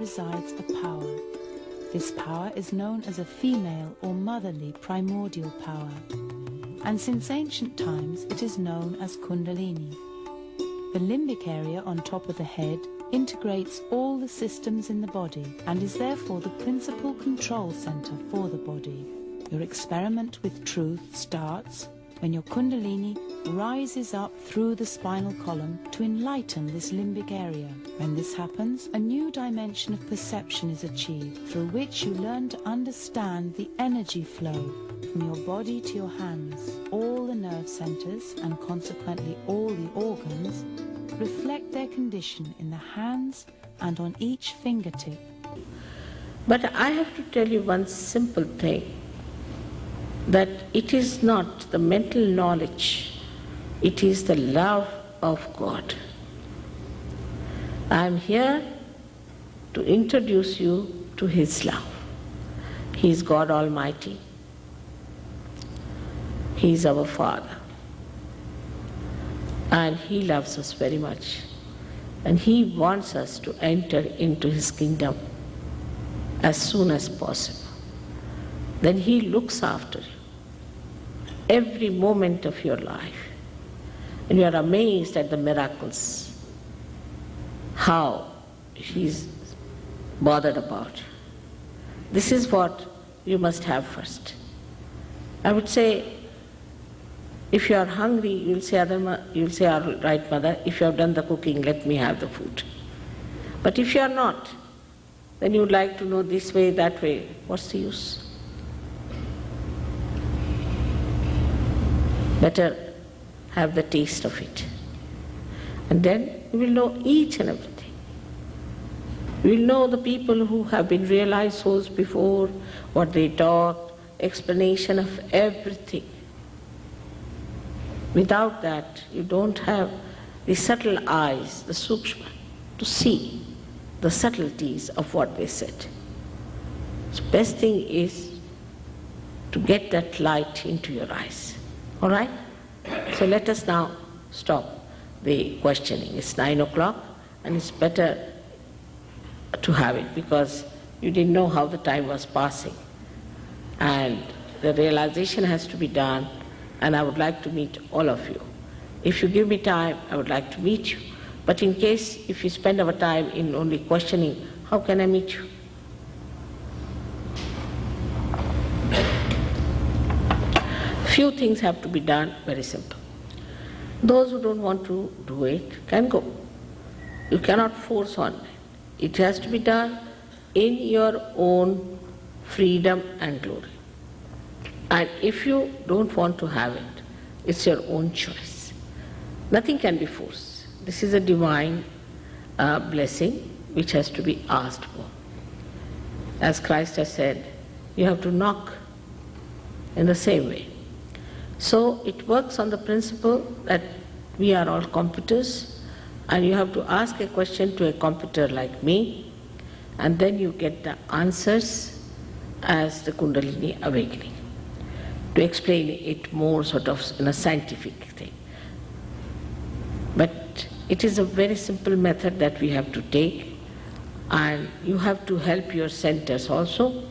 resides a power. This power is known as a female or motherly primordial power, and since ancient times it is known as Kundalini. The limbic area on top of the head integrates all the systems in the body and is therefore the principal control center for the body. Your experiment with truth starts when your Kundalini rises up through the spinal column to enlighten this limbic area. When this happens, a new dimension of perception is achieved, through which you learn to understand the energy flow from your body to your hands. All the nerve centers, and consequently all the organs, reflect their condition in the hands and on each fingertip. But I have to tell you one simple thing, that it is not the mental knowledge, it is the love of God. I am here to introduce you to His love. He is God Almighty. He is our Father. And He loves us very much. And He wants us to enter into His kingdom as soon as possible. Then He looks after you every moment of your life. And you are amazed at the miracles, how He's bothered about you. This is what you must have first. I would say, if you are hungry, you'll say, all right, mother, if you have done the cooking, let me have the food. But if you are not, then you would like to know this way, that way. What's the use? Better have the taste of it. And then you will know each and everything. You will know the people who have been realized souls before, what they taught, explanation of everything. Without that, you don't have the subtle eyes, the sukshma, to see the subtleties of what they said. So best thing is to get that light into your eyes. All right? So let us now stop the questioning. It's 9 o'clock and it's better to have it because you didn't know how the time was passing. And the realization has to be done, and I would like to meet all of you. If you give me time, I would like to meet you. But in case if you spend our time in only questioning, how can I meet you? Few things have to be done, very simple. Those who don't want to do it can go. You cannot force on it. It has to be done in your own freedom and glory. And if you don't want to have it, it's your own choice. Nothing can be forced. This is a divine blessing which has to be asked for. As Christ has said, you have to knock in the same way. So it works on the principle that we are all computers, and you have to ask a question to a computer like me, and then you get the answers as the Kundalini awakening. To explain it more sort of in a scientific thing. But it is a very simple method that we have to take, and you have to help your centers also.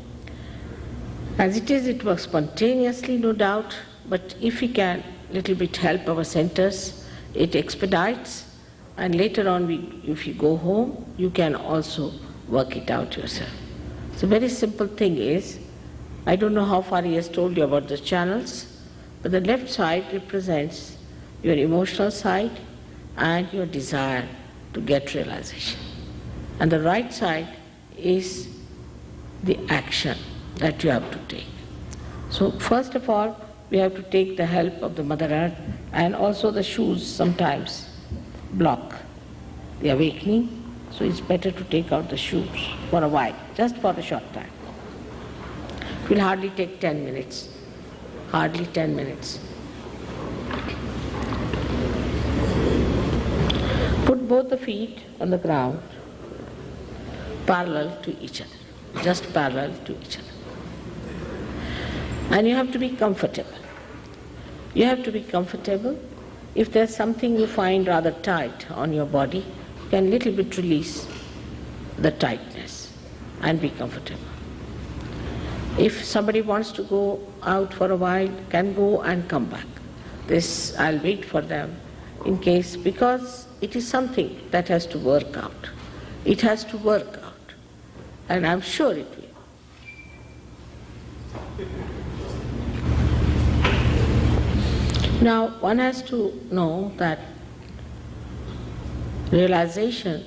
As it is, it works spontaneously, no doubt, but if we can little bit help our centers, it expedites, and later on if you go home, you can also work it out yourself. So very simple thing is, I don't know how far he has told you about the channels, but the left side represents your emotional side and your desire to get realization. And the right side is the action that you have to take. So first of all, we have to take the help of the Mother Earth, and also the shoes sometimes block the awakening, so it's better to take out the shoes for a while, just for a short time. It will hardly take 10 minutes, hardly 10 minutes. Put both the feet on the ground, parallel to each other, just parallel to each other. And you have to be comfortable. You have to be comfortable. If there's something you find rather tight on your body, you can little bit release the tightness. and be comfortable. If somebody wants to go out for a while, can go and come back. This I'll wait for them in case, because it is something that has to work out. It has to work out, and I'm sure it will. Now, one has to know that realization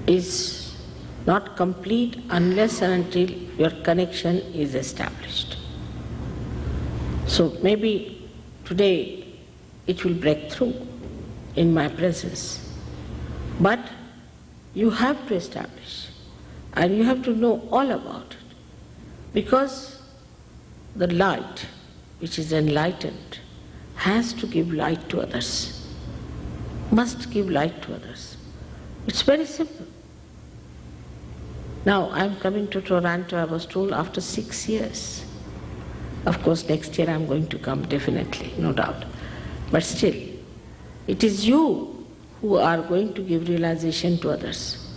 is not complete unless and until your connection is established. So maybe today it will break through in my presence. But you have to establish, and you have to know all about it, because the light which is enlightened has to give light to others, must give light to others. It's very simple. Now I'm coming to Toronto, I was told, after 6 years. Of course next year I'm going to come definitely, no doubt. But still, it is you who are going to give realization to others.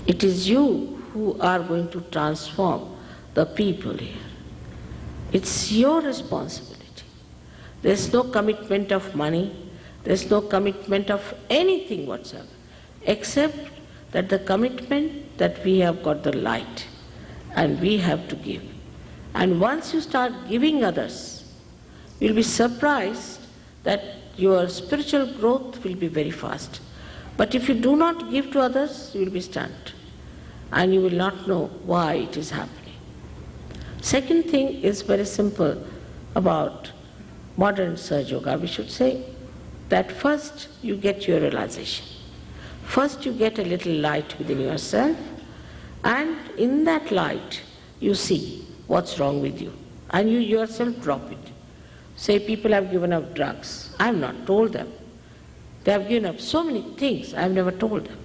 It is you who are going to transform the people here. It's your responsibility. There's no commitment of money, there's no commitment of anything whatsoever, except that the commitment that we have got the light and we have to give. And once you start giving others, you'll be surprised that your spiritual growth will be very fast. But if you do not give to others, you will be stunned, and you will not know why it is happening. Second thing is very simple about modern Sahaja Yoga. We should say that first you get your realization. First you get a little light within yourself, and in that light you see what's wrong with you, and you yourself drop it. Say people have given up drugs. I have not told them. They have given up so many things, I have never told them.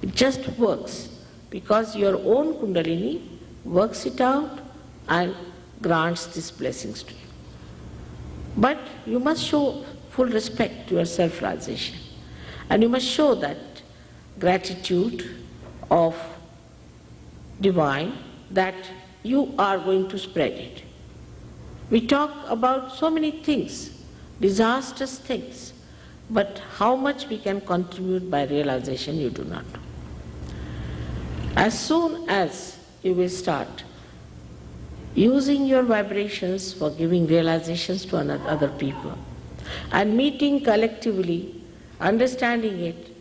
It just works because your own Kundalini works it out and grants these blessings to you. But you must show full respect to your self-realization, and you must show that gratitude of divine that you are going to spread it. We talk about so many things, disastrous things, but how much we can contribute by realization you do not know. As soon as you will start using your vibrations for giving realizations to other people and meeting collectively, understanding it,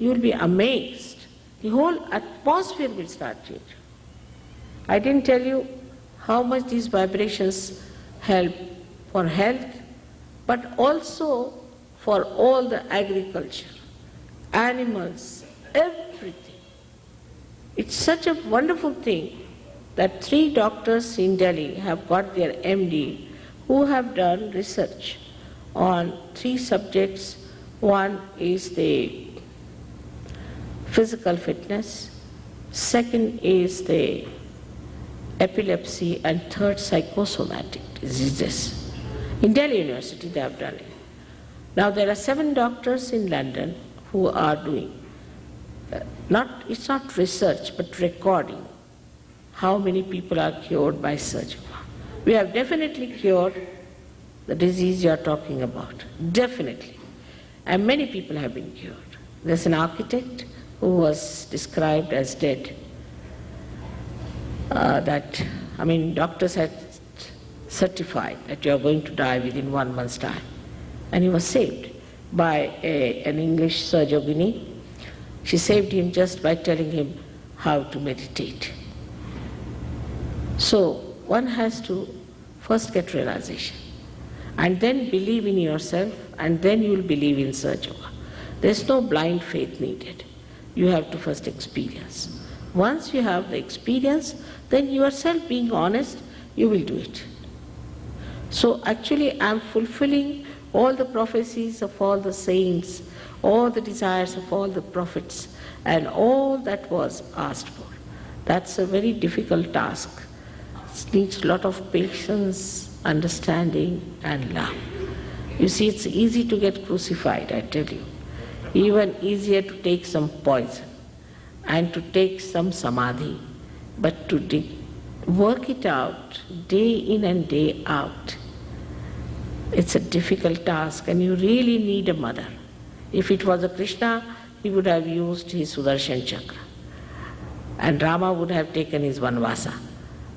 you will be amazed. The whole atmosphere will start changing. I didn't tell you how much these vibrations help for health, but also for all the agriculture, animals, everything. It's such a wonderful thing that 3 doctors in Delhi have got their MD who have done research on 3 subjects. One is the physical fitness, second is the epilepsy, and third psychosomatic diseases. In Delhi University they have done it. Now there are 7 doctors in London who are doing, it's not research but recording how many people are cured by Sahaja Yoga. We have definitely cured the disease you are talking about, definitely. And many people have been cured. There's an architect who was described as dead. Doctors had certified that you are going to die within 1 month's time. And he was saved by an English Sahaja Yogini. She saved him just by telling him how to meditate. So one has to first get realization, and then believe in yourself, and then you will believe in Sahaja Yoga. There's no blind faith needed. You have to first experience. Once you have the experience, then yourself being honest, you will do it. So actually I am fulfilling all the prophecies of all the saints, all the desires of all the prophets, and all that was asked for. That's a very difficult task. It needs a lot of patience, understanding, and love. You see, it's easy to get crucified, I tell you. Even easier to take some poison. and to take some samadhi, but to work it out day in and day out. It's a difficult task, and you really need a mother. If it was a Krishna, he would have used his Sudarshan Chakra, and Rama would have taken his Vanvasa.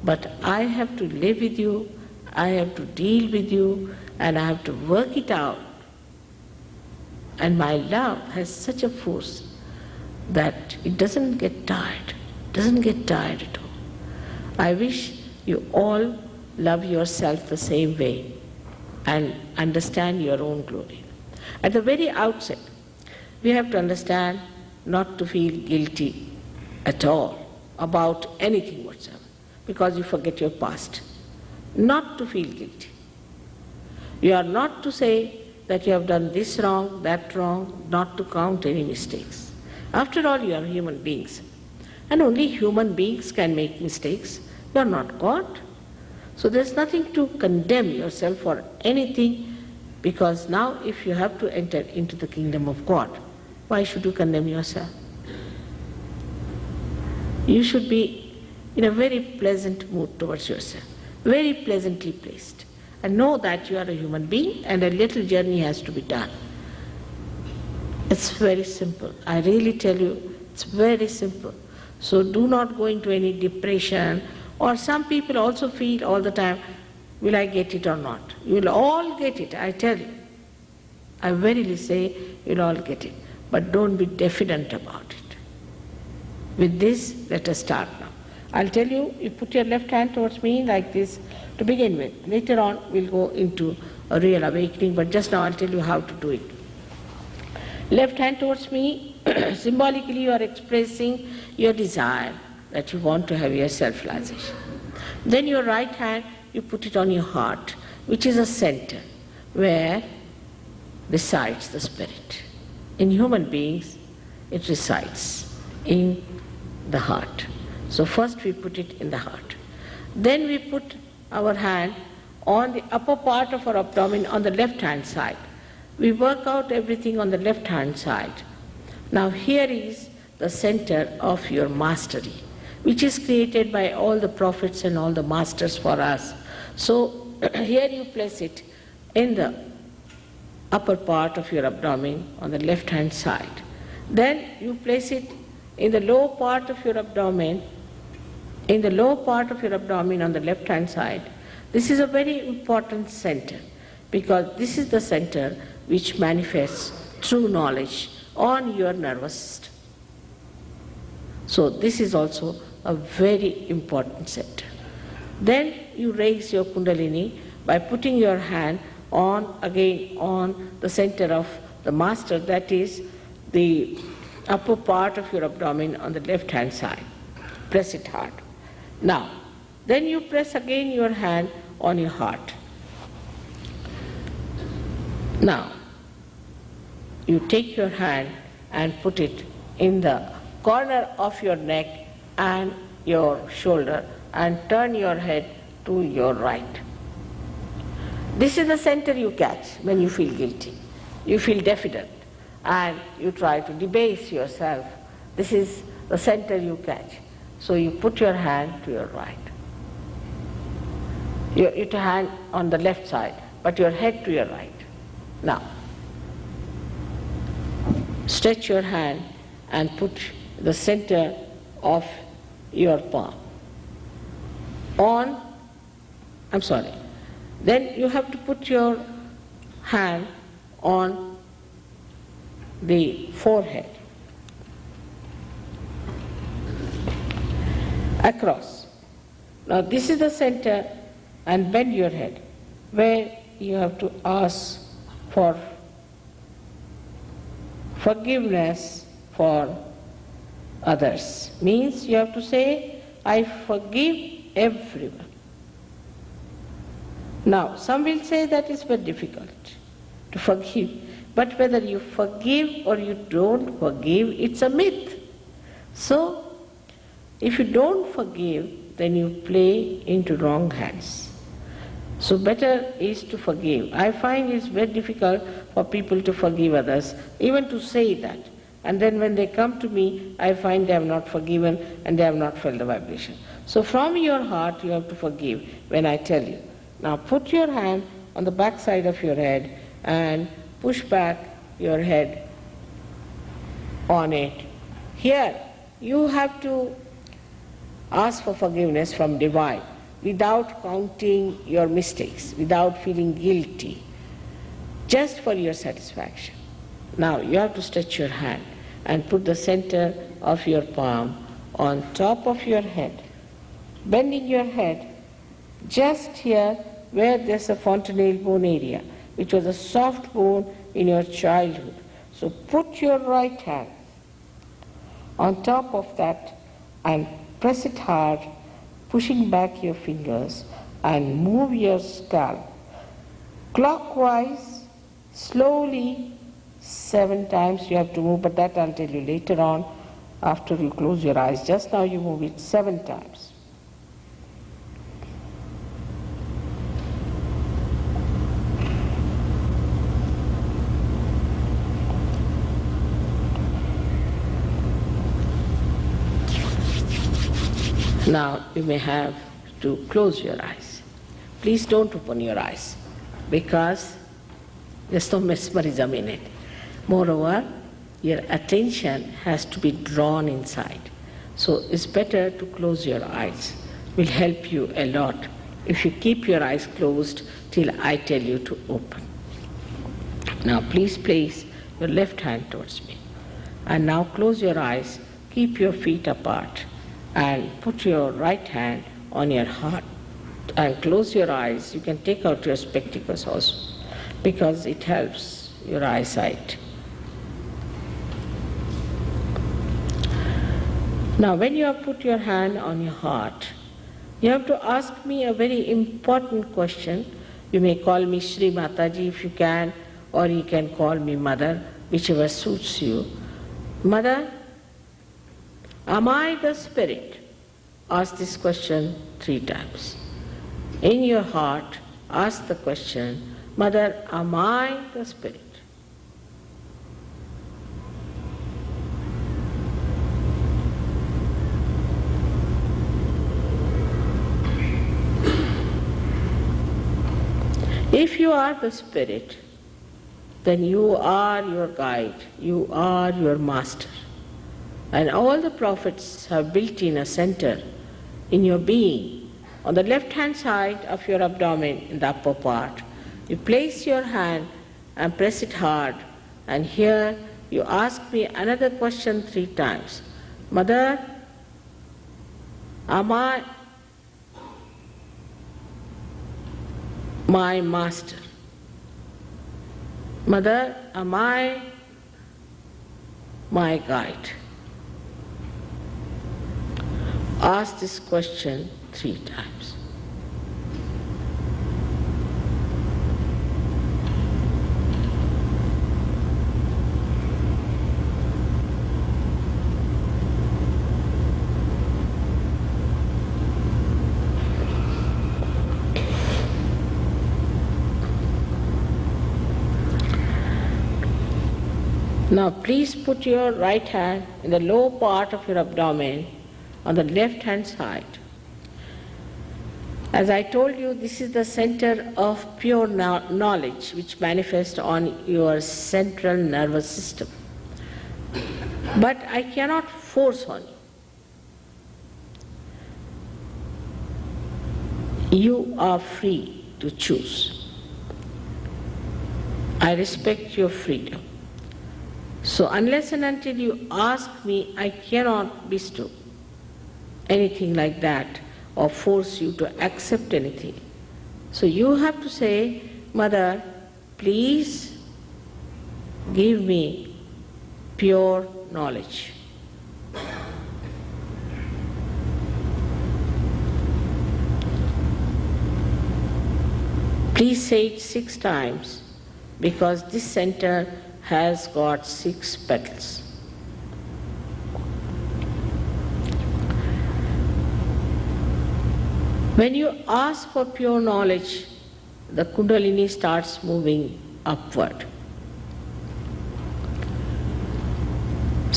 But I have to live with you, I have to deal with you, and I have to work it out. And my love has such a force that it doesn't get tired, at all. I wish you all love yourself the same way and understand your own glory. At the very outset, we have to understand not to feel guilty at all about anything whatsoever, because you forget your past. Not to feel guilty. You are not to say that you have done this wrong, that wrong, not to count any mistakes. After all, you are human beings, and only human beings can make mistakes. You are not God. So there's nothing to condemn yourself for anything, because now if you have to enter into the kingdom of God, why should you condemn yourself? You should be in a very pleasant mood towards yourself, very pleasantly placed, and know that you are a human being and a little journey has to be done. It's very simple. I really tell you, it's very simple. So do not go into any depression, or some people also feel all the time, will I get it or not? You will all get it, I tell you. I verily say you'll all get it. But don't be diffident about it. With this, let us start now. I'll tell you, you put your left hand towards me like this to begin with. Later on, we'll go into a real awakening, but just now I'll tell you how to do it. Left hand towards me, symbolically you are expressing your desire that you want to have your self-realization. Then your right hand, you put it on your heart, which is a center where resides the spirit. In human beings, it resides in the heart. So first we put it in the heart. Then we put our hand on the upper part of our abdomen on the left hand side. We work out everything on the left hand side. Now here is the center of your mastery, which is created by all the prophets and all the masters for us. So here you place it in the upper part of your abdomen on the left hand side. Then you place it in the lower part of your abdomen, on the left hand side. This is a very important center, because this is the center which manifests true knowledge on your nervous system. So this is also a very important center. Then you raise your Kundalini by putting your hand on the center of the master, that is the upper part of your abdomen on the left hand side. Press it hard. Now, then you press again your hand on your heart. Now, you take your hand and put it in the corner of your neck and your shoulder and turn your head to your right. This is the center you catch when you feel guilty. You feel diffident and you try to debase yourself. This is the center you catch. So you put your hand to your right. Your hand on the left side, but your head to your right. Now, stretch your hand and put the center of your palm Then you have to put your hand on the forehead, across. Now this is the center, and bend your head, where you have to ask for forgiveness for others. Means you have to say, I forgive everyone. Now, some will say that is very difficult to forgive, but whether you forgive or you don't forgive, it's a myth. So, if you don't forgive, then you play into wrong hands. So better is to forgive. I find it's very difficult for people to forgive others, even to say that. and then when they come to me, I find they have not forgiven and they have not felt the vibration. So from your heart you have to forgive when I tell you. Now put your hand on the back side of your head and push back your head on it. Here you have to ask for forgiveness from Divine without counting your mistakes, without feeling guilty, just for your satisfaction. Now you have to stretch your hand and put the center of your palm on top of your head, bending your head just here where there's a fontanelle bone area, which was a soft bone in your childhood. So put your right hand on top of that and press it hard, pushing back your fingers, and move your scalp clockwise, slowly, 7 times you have to move, but that I'll tell you later on after you close your eyes. Just now you move it 7 times. Now you may have to close your eyes. Please don't open your eyes because there's no mesmerism in it. Moreover, your attention has to be drawn inside. So it's better to close your eyes. It will help you a lot if you keep your eyes closed till I tell you to open. Now please place your left hand towards me. And now close your eyes, keep your feet apart, and put your right hand on your heart and close your eyes. You can take out your spectacles also because it helps your eyesight. Now when you have put your hand on your heart, you have to ask me a very important question. You may call me Shri Mataji if you can, or you can call me Mother, whichever suits you. Mother, am I the spirit? Ask this question 3 times. In your heart, ask the question, Mother, am I the spirit? If you are the spirit, then you are your guide, you are your master. And all the prophets have built in a center in your being. On the left-hand side of your abdomen, in the upper part, you place your hand and press it hard. And here you ask me another question 3 times. Mother, am I my master? Mother, am I my guide? Ask this question 3 times. Now please put your right hand in the lower part of your abdomen on the left hand side. As I told you, this is the center of pure knowledge which manifests on your central nervous system. But I cannot force on you. You are free to choose. I respect your freedom. So unless and until you ask me, I cannot bestow anything like that or force you to accept anything. So you have to say, Mother, please give me pure knowledge. Please say it 6 times because this center has got 6 petals. When you ask for pure knowledge, the Kundalini starts moving upward.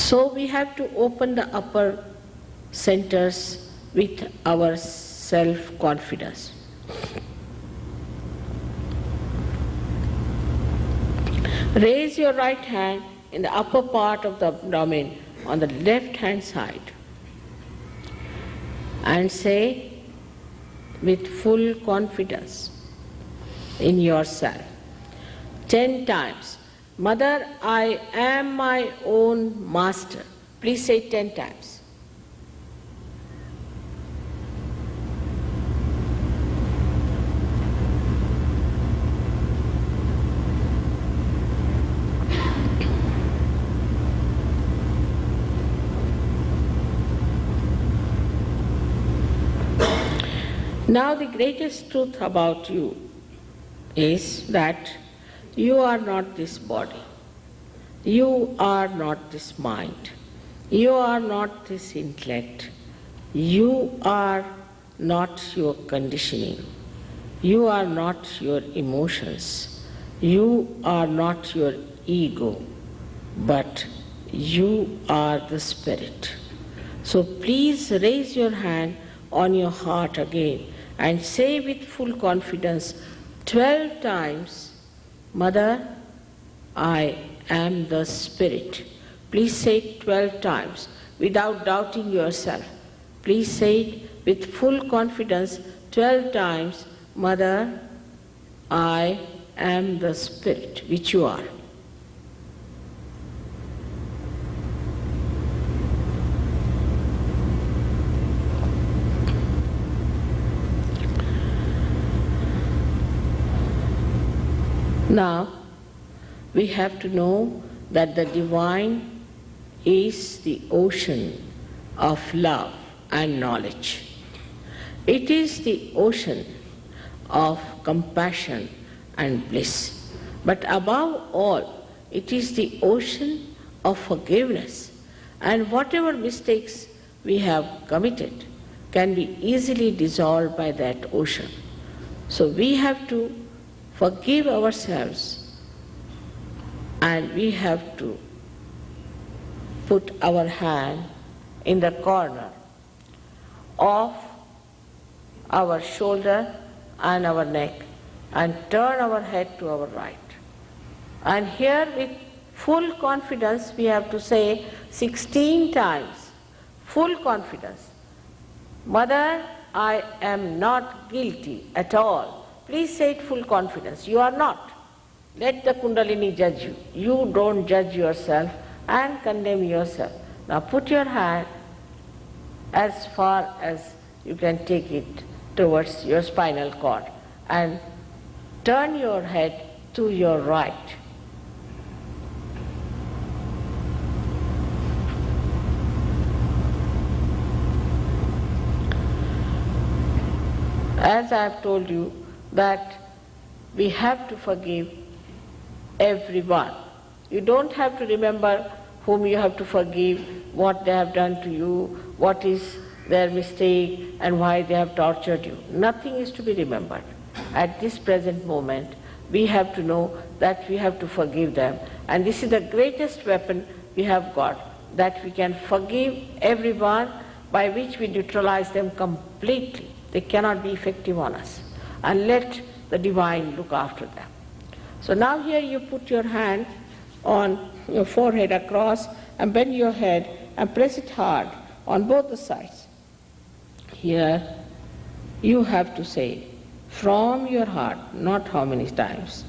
So we have to open the upper centers with our self-confidence. Raise your right hand in the upper part of the abdomen on the left hand side and say with full confidence in yourself 10 times, Mother, I am my own master. Please say it 10 times. Now the greatest truth about you is that you are not this body, you are not this mind, you are not this intellect, you are not your conditioning, you are not your emotions, you are not your ego, but you are the Spirit. So please raise your hand on your heart again and say with full confidence 12 times, Mother, I am the Spirit. Please say it 12 times without doubting yourself. Please say it with full confidence 12 times, Mother, I am the Spirit, which you are. Now, we have to know that the divine is the ocean of love and knowledge. It is the ocean of compassion and bliss. But above all, it is the ocean of forgiveness. And whatever mistakes we have committed can be easily dissolved by that ocean. So we have to forgive ourselves, and we have to put our hand in the corner of our shoulder and our neck and turn our head to our right. And here with full confidence we have to say 16 times, full confidence, Mother, I am not guilty at all. Please say it full confidence. You are not. Let the Kundalini judge you. You don't judge yourself and condemn yourself. Now put your hand as far as you can take it towards your spinal cord and turn your head to your right. As I have told you, that we have to forgive everyone. You don't have to remember whom you have to forgive, what they have done to you, what is their mistake and why they have tortured you. Nothing is to be remembered. At this present moment, we have to know that we have to forgive them. And this is the greatest weapon we have got, that we can forgive everyone, by which we neutralize them completely. They cannot be effective on us. And let the divine look after them. So now here you put your hand on your forehead across and bend your head and press it hard on both the sides. Here you have to say from your heart, not how many times,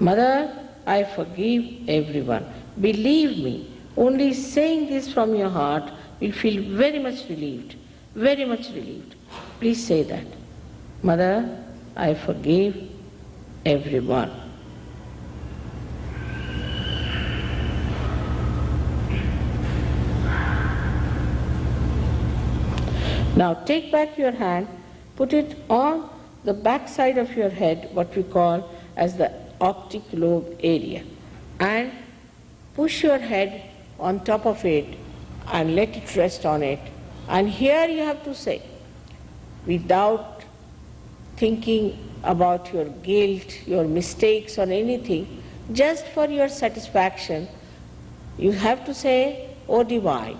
Mother, I forgive everyone. Believe me, only saying this from your heart will feel very much relieved, very much relieved. Please say that. Mother, I forgive everyone. Now take back your hand, put it on the back side of your head, what we call as the optic lobe area, and push your head on top of it and let it rest on it. And here you have to say, without thinking about your guilt, your mistakes or anything, just for your satisfaction, you have to say O Divine,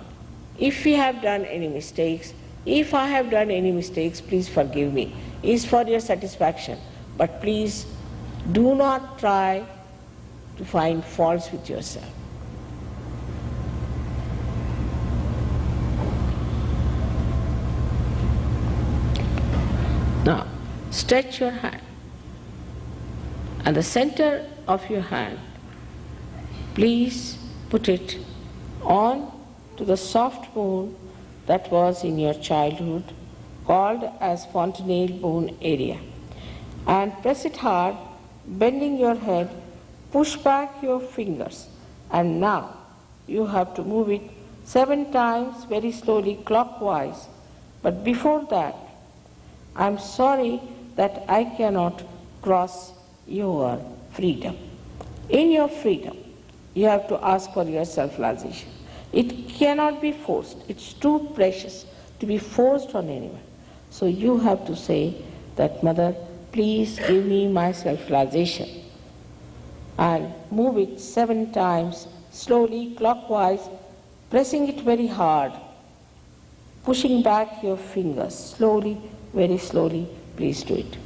if we have done any mistakes, if I have done any mistakes, please forgive me. It is for your satisfaction, but please do not try to find faults with yourself. Now, stretch your hand, and the center of your hand, please put it on to the soft bone that was in your childhood, called as fontanelle bone area, and press it hard, bending your head, push back your fingers, and now you have to move it 7 times very slowly clockwise. But before that, I'm sorry that I cannot cross your freedom. In your freedom, you have to ask for your self-realization. It cannot be forced. It's too precious to be forced on anyone. So you have to say that, Mother, please give me my self-realization, and move it 7 times slowly clockwise, pressing it very hard, pushing back your fingers slowly, very slowly. Please do it.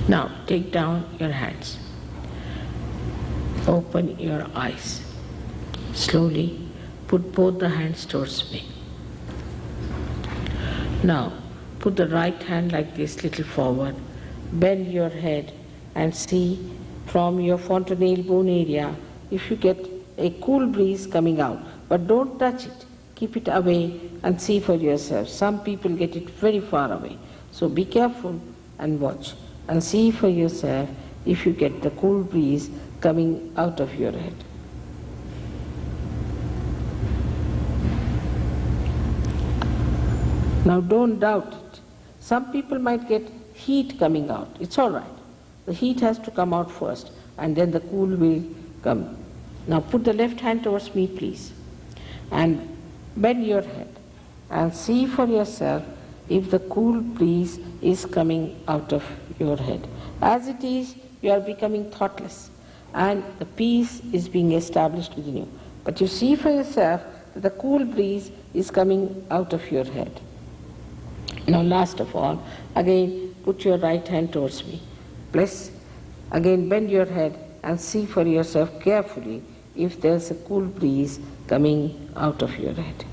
Now take down your hands. Open your eyes. Slowly put both the hands towards me. Now put the right hand like this, little forward. Bend your head and see from your fontanelle bone area if you get a cool breeze coming out. But don't touch it. Keep it away and see for yourself. Some people get it very far away. So be careful and watch. And see for yourself if you get the cool breeze coming out of your head. Now don't doubt it. Some people might get heat coming out. It's all right. The heat has to come out first, and then the cool will come. Now put the left hand towards me, please, and bend your head and see for yourself if the cool breeze is coming out of your head. As it is, you are becoming thoughtless, and the peace is being established within you. But you see for yourself that the cool breeze is coming out of your head. Now last of all, again put your right hand towards me. Bless. Again bend your head and see for yourself carefully if there's a cool breeze coming out of your head.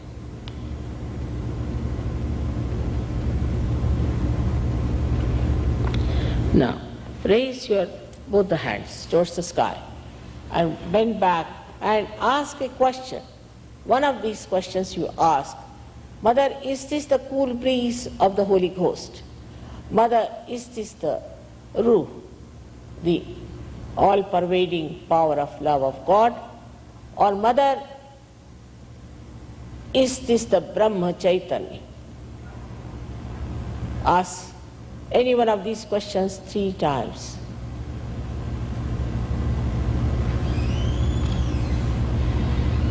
Now, raise both the hands towards the sky and bend back and ask a question. One of these questions you ask, Mother, is this the cool breeze of the Holy Ghost? Mother, is this the Ruh, the all-pervading power of love of God? Or Mother, is this the Brahma Chaitanya? Ask any one of these questions 3 times.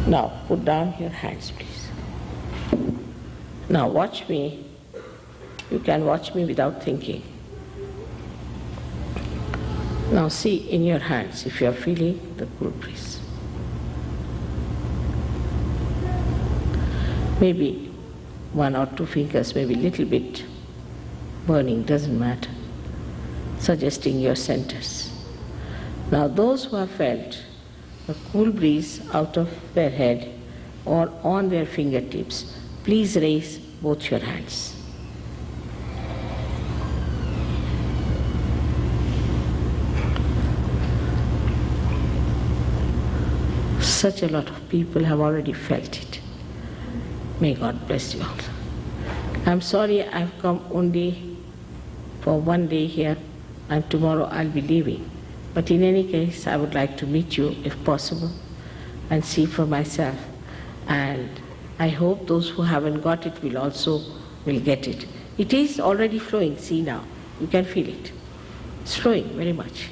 Now put down your hands, please. Now watch me. You can watch me without thinking. Now see in your hands if you are feeling the cool breeze. Maybe 1 or 2 fingers, maybe a little bit burning, doesn't matter, suggesting your centers. Now those who have felt the cool breeze out of their head or on their fingertips, please raise both your hands. Such a lot of people have already felt it. May God bless you all. I'm sorry I've come only for one day here, and tomorrow I'll be leaving. But in any case, I would like to meet you if possible and see for myself. And I hope those who haven't got it will get it. It is already flowing, see now. You can feel it. It's flowing very much.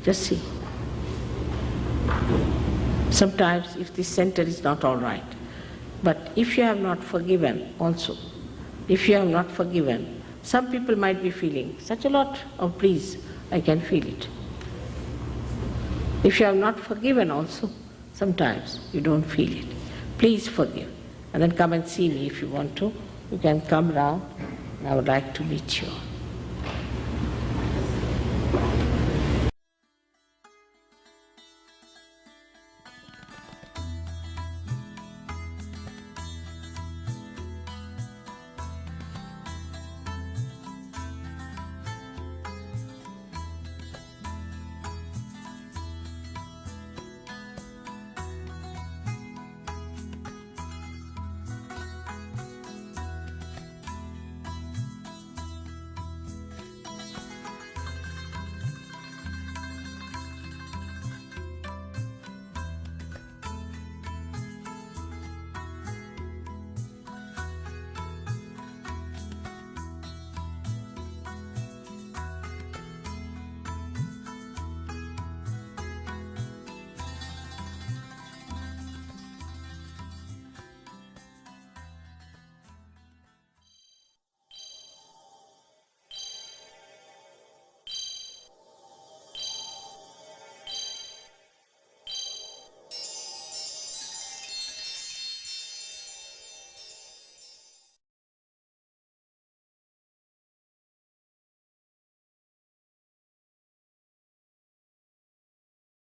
Just see. Sometimes if this center is not all right, but if you have not forgiven also, if you have not forgiven, some people might be feeling such a lot of breeze, I can feel it. If you have not forgiven also, sometimes you don't feel it. Please forgive, and then come and see me if you want to. You can come round, and I would like to meet you.